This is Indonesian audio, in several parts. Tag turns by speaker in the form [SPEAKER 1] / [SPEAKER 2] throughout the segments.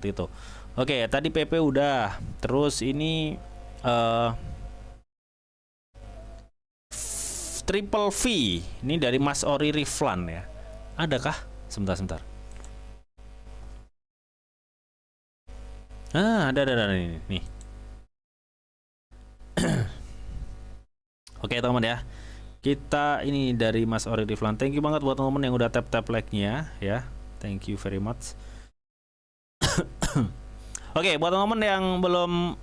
[SPEAKER 1] itu. Oke, tadi PP udah. Terus ini eh Triple V. Ini dari Mas Ori Riflan ya. Adakah? Sebentar. Ada ini nih. Oke, teman ya. Kita ini dari Mas Ori Riflan. Thank you banget buat teman-teman yang udah tap like-nya ya. Thank you very much. Oke, buat teman-teman yang belum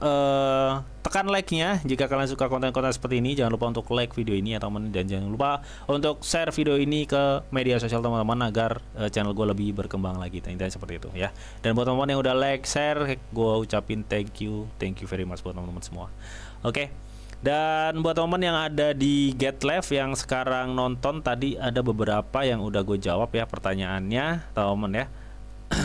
[SPEAKER 1] tekan like-nya, jika kalian suka konten-konten seperti ini, jangan lupa untuk like video ini ya teman-teman, dan jangan lupa untuk share video ini ke media sosial teman-teman agar channel gue lebih berkembang lagi, intinya seperti itu ya. Dan buat teman-teman yang udah like, share, gue ucapin thank you very much buat teman-teman semua. Oke. Dan buat teman-teman yang ada di Get Live yang sekarang nonton, tadi ada beberapa yang udah gue jawab ya pertanyaannya, teman-teman ya.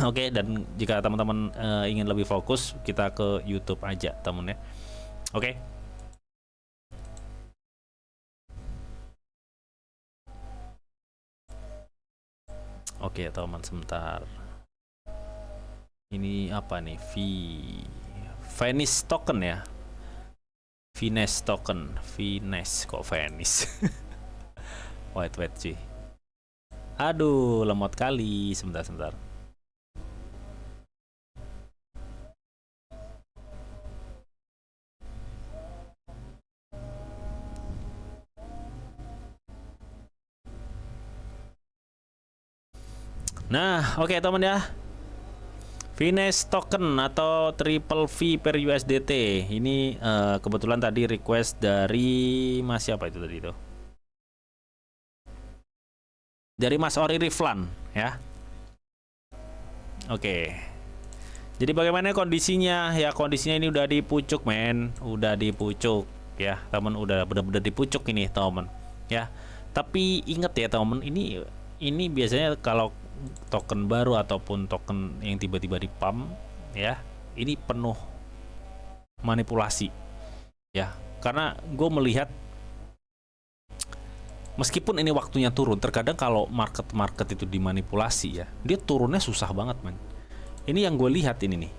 [SPEAKER 1] Oke, dan jika teman-teman ingin lebih fokus, kita ke YouTube aja, teman ya. Oke. Oke, teman, sebentar. Ini apa nih? Venice token ya. Venice token, Venice kok Venice. wait cuy. Aduh, lemot kali. Sebentar. Nah, oke teman ya. Venice token atau triple V per USDT. Ini kebetulan tadi request dari Mas siapa itu tadi itu? Dari Mas Ori Riflan ya. Oke. Jadi bagaimana kondisinya? Ya kondisinya ini udah di pucuk men, udah di pucuk ya, teman, udah bener-bener di pucuk ini teman ya. Tapi inget ya teman, ini biasanya kalau token baru ataupun token yang tiba-tiba di pump ya, ini penuh manipulasi ya, karena gue melihat meskipun ini waktunya turun, terkadang kalau market itu dimanipulasi ya, dia turunnya susah banget man. Ini yang gue lihat ini nih,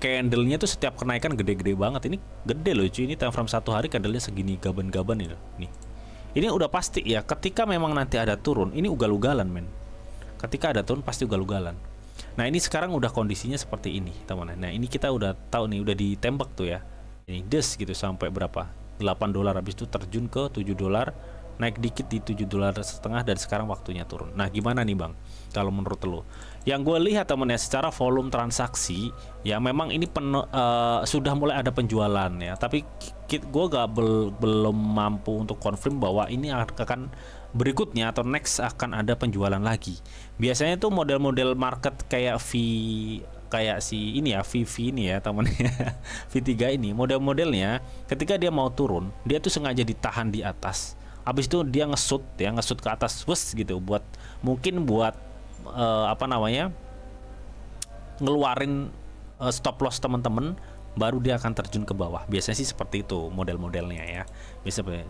[SPEAKER 1] candlenya tuh setiap kenaikan gede-gede banget. Ini gede loh cuy, ini time frame 1 hari candlenya segini gaban-gaban ini nih. Ini udah pasti ya, ketika memang nanti ada turun, ini ugal-ugalan men. Ketika ada turun pasti ugal-ugalan. Nah ini sekarang udah kondisinya seperti ini teman-teman. Nah ini kita udah tahu nih, udah ditembak tuh ya. Ini des gitu sampai berapa? 8 dolar, habis itu terjun ke 7 dolar, naik dikit di 7 dolar setengah, dan sekarang waktunya turun. Nah gimana nih bang kalau menurut lo? Yang gue lihat temen ya, secara volume transaksi ya memang ini sudah mulai ada penjualan ya, tapi gue belum mampu untuk confirm bahwa ini akan berikutnya atau next akan ada penjualan lagi. Biasanya tuh model-model market kayak kayak si ini ya, VV ini ya temennya, V3 ini model-modelnya ketika dia mau turun, dia tuh sengaja ditahan di atas. Habis itu dia ngesut ke atas wes gitu, mungkin buat apa namanya, ngeluarin stop loss teman-teman, baru dia akan terjun ke bawah. Biasanya sih seperti itu model-modelnya ya.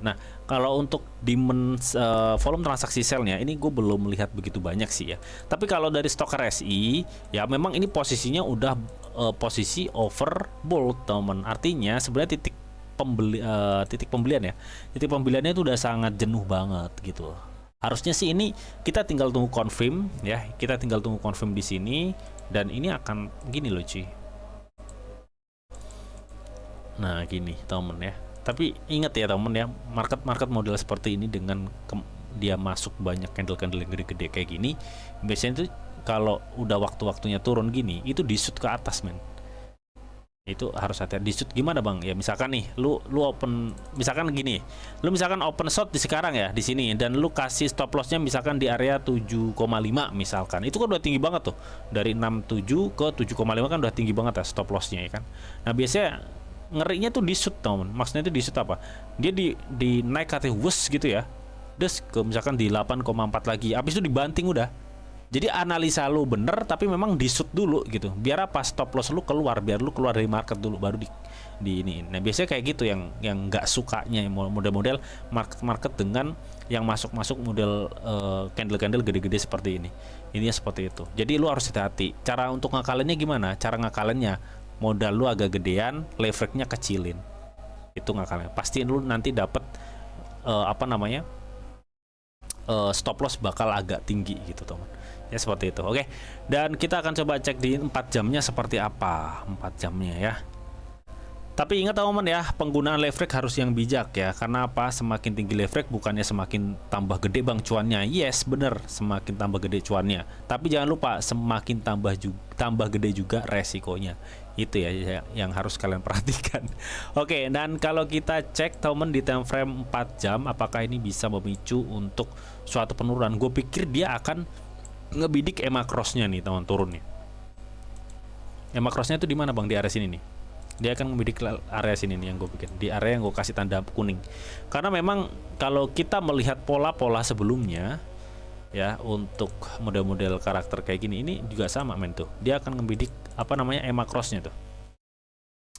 [SPEAKER 1] Nah, kalau untuk demand volume transaksi sell-nya ini gue belum melihat begitu banyak sih ya. Tapi kalau dari stok RSI ya memang ini posisinya udah posisi overbought teman. Artinya sebenarnya titik pembelian ya. Titik pembeliannya itu udah sangat jenuh banget gitu. Harusnya sih ini kita tinggal tunggu confirm ya. Kita tinggal tunggu confirm di sini, dan ini akan gini loh cuy. Nah gini temen ya, tapi ingat ya temen ya, market model seperti ini dengan dia masuk banyak candle yang gede-gede kayak gini, biasanya tuh kalau udah waktu-waktunya turun gini, itu di-shoot ke atas men. Itu harus hati-hati. Di-shoot gimana bang? Ya misalkan nih, lu open, misalkan gini, lu misalkan open shot di sekarang ya di sini, dan lu kasih stop lossnya misalkan di area 7,5 misalkan, itu kan udah tinggi banget tuh, dari 67 ke 7,5 kan udah tinggi banget ya stop lossnya ya kan. Nah biasanya ngerinya tuh di shoot teman, maksudnya itu di shoot apa, dia di naik ke atas wus gitu ya, terus ke misalkan di 8,4 lagi, habis itu dibanting udah Jadi analisa lu bener tapi memang di shoot dulu gitu. Biar apa? Stop loss lu keluar, biar lu keluar dari market dulu baru di ini. Nah, biasanya kayak gitu yang nggak sukanya model-model market dengan yang masuk model candle-candle gede-gede seperti ini. Ininya seperti itu. Jadi lu harus hati-hati. Cara untuk ngakalinnya gimana? Cara ngakalinnya modal lu agak gedean, leverage-nya kecilin. Itu ngakalnya. Pasti lu nanti dapat stop loss bakal agak tinggi gitu, teman. Ya seperti itu. Oke. Dan kita akan coba cek di 4 jamnya seperti apa. 4 jamnya ya. Tapi ingat teman-teman ya, penggunaan leverage harus yang bijak ya. Karena apa? Semakin tinggi leverage bukannya semakin tambah gede bang cuannya. Yes, bener, semakin tambah gede cuannya. Tapi jangan lupa semakin tambah gede juga resikonya. Itu ya yang harus kalian perhatikan. Oke, dan kalau kita cek teman di time frame 4 jam, apakah ini bisa memicu untuk suatu penurunan? Gue pikir dia akan ngebidik EMA cross-nya nih teman turunnya. EMA cross-nya itu di mana bang? Di area sini nih. Dia akan membidik area sini nih yang gue pikir, di area yang gue kasih tanda kuning. Karena memang kalau kita melihat pola-pola sebelumnya ya, untuk model-model karakter kayak gini ini juga sama men tuh. Dia akan membidik EMA cross-nya tuh.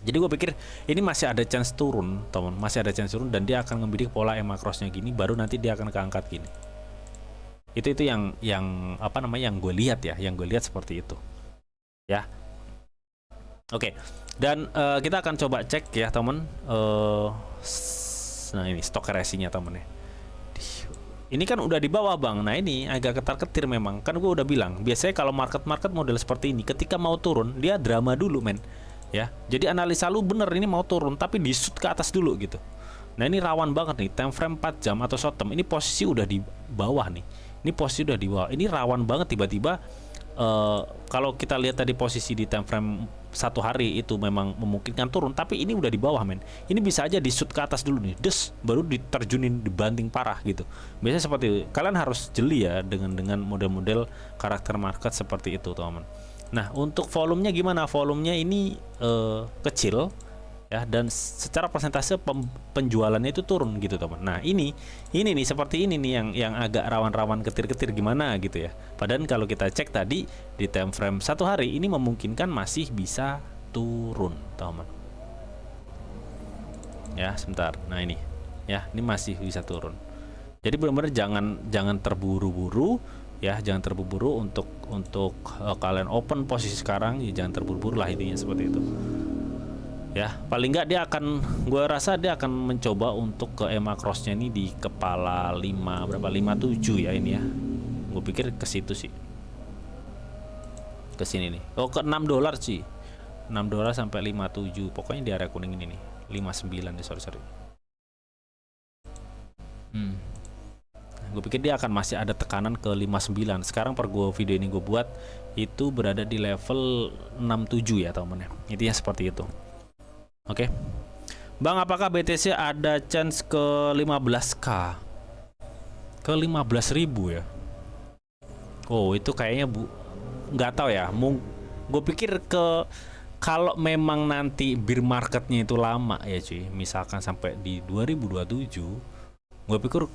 [SPEAKER 1] Jadi gue pikir ini masih ada chance turun, teman. Masih ada chance turun dan dia akan membidik pola EMA cross-nya gini, baru nanti dia akan keangkat gini. Itu yang gue lihat ya, yang gue lihat seperti itu. Ya. Oke. Dan kita akan coba cek ya teman. Nah ini stok resinya teman ya. Ini kan udah di bawah bang. Nah ini agak ketar-ketir memang. Kan gue udah bilang biasanya kalau market model seperti ini ketika mau turun dia drama dulu men. Ya. Jadi analisa lu bener ini mau turun tapi di shoot ke atas dulu gitu. Nah ini rawan banget nih, time frame 4 jam atau short term. Ini posisi udah di bawah nih. Ini posisi udah di bawah. Ini rawan banget tiba-tiba kalau kita lihat tadi posisi di time frame 1 hari itu memang memungkinkan turun, tapi ini udah di bawah men. Ini bisa aja di shoot ke atas dulu nih, baru diterjunin dibanting parah gitu. Biasanya seperti itu. Kalian harus jeli ya dengan model-model karakter market seperti itu teman-teman. Nah untuk volumenya gimana? Volumenya ini kecil ya, dan secara persentase penjualannya itu turun gitu teman. Nah ini nih seperti ini nih yang agak rawan-rawan ketir-ketir gimana gitu ya. Padahal kalau kita cek tadi di time frame 1 hari ini memungkinkan masih bisa turun teman. Ya sebentar. Nah ini ya, ini masih bisa turun. Jadi benar-benar jangan terburu-buru ya, jangan terburu-buru untuk kalian open posisi sekarang ya, jangan terburu-buru lah intinya seperti itu. Ya paling nggak dia akan, gue rasa dia akan mencoba untuk ke EMA cross-nya ini di kepala 57 ya ini ya. Gue pikir ke situ sih, ke sini nih. Oh ke $6 sih, $6 sampai 57, pokoknya di area kuning ini nih, 59 nih, sorry. Gue pikir dia akan masih ada tekanan ke 59. Sekarang per video ini gue buat itu berada di level 67 ya teman-teman. Intinya seperti itu. Oke. Bang, apakah BTC ada chance ke 15k? Ke 15.000 ya? Oh, itu kayaknya nggak tahu ya. Gue pikir kalau memang nanti bear marketnya itu lama ya cuy, misalkan sampai di 2027, gue pikir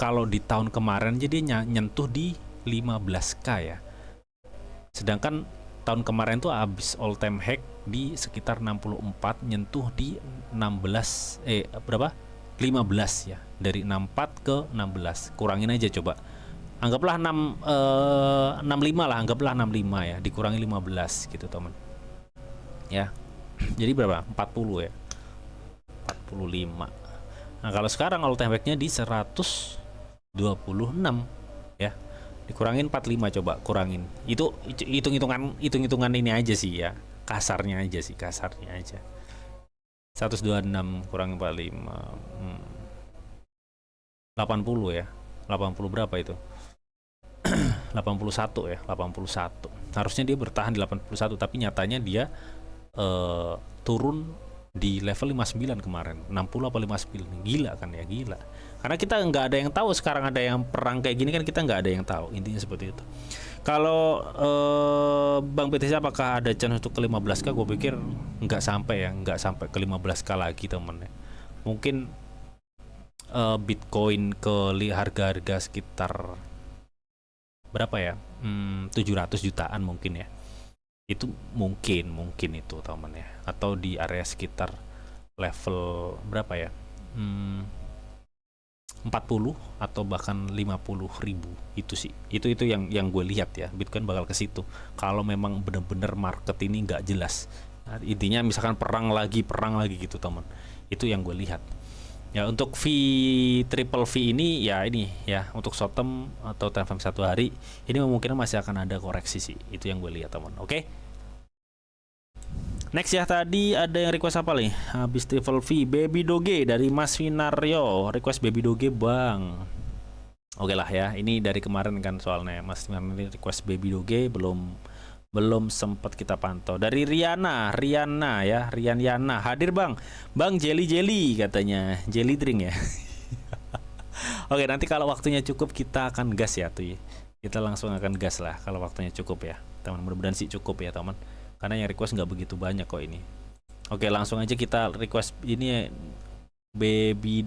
[SPEAKER 1] kalau di tahun kemarin jadi nyentuh di 15k ya. Sedangkan tahun kemarin tuh habis all time high di sekitar 64, nyentuh di 15 ya, dari 64 ke 16. Kurangin aja coba. Anggaplah 65 lah, anggaplah 65 ya, dikurangi 15 gitu, teman. Ya. Jadi berapa? 40 ya. 45. Nah, kalau sekarang all time high-nya di 126 ya. Dikurangin 45, coba kurangin. Itu hitung-hitungan ini aja sih ya. Kasarnya aja. 126 kurang 45. 80 ya. 80 berapa itu? 81 ya, 81. Harusnya dia bertahan di 81, tapi nyatanya dia turun di level 59 kemarin. 60 apa 59. Gila kan ya, gila. Karena kita nggak ada yang tahu sekarang ada yang perang kayak gini kan, kita nggak ada yang tahu. Intinya seperti itu. Kalau Bang BTC apakah ada chance untuk ke 15k? Gue pikir nggak sampai ke 15k lagi temen ya. Mungkin Bitcoin ke harga-harga sekitar berapa ya? 700 jutaan mungkin ya. Itu mungkin itu teman ya. Atau di area sekitar level berapa ya? 40 atau bahkan 50.000 itu sih. Itu yang gue lihat ya. Bitcoin bakal ke situ. Kalau memang bener-bener market ini nggak jelas. Nah, intinya misalkan perang lagi gitu teman. Itu yang gue lihat. Ya untuk triple V ini ya ini ya untuk short term atau time frame 1 hari ini kemungkinan masih akan ada koreksi sih. Itu yang gue lihat teman. Oke. Next ya, tadi ada yang request apa nih? Habis triple V, Baby Doge dari Mas Finario. Request Baby Doge bang. Oke lah ya, ini dari kemarin kan soalnya Mas Finario request Baby Doge belum sempat kita pantau. Dari Riana ya, Riana hadir bang. Bang jelly katanya, jelly drink ya. Oke, nanti kalau waktunya cukup kita akan gas ya tuh ya. Kita langsung akan gas lah kalau waktunya cukup ya, teman. Mudah-mudahan sih cukup ya teman. Karena yang request nggak begitu banyak kok ini. Oke, langsung aja kita request ini ya, Baby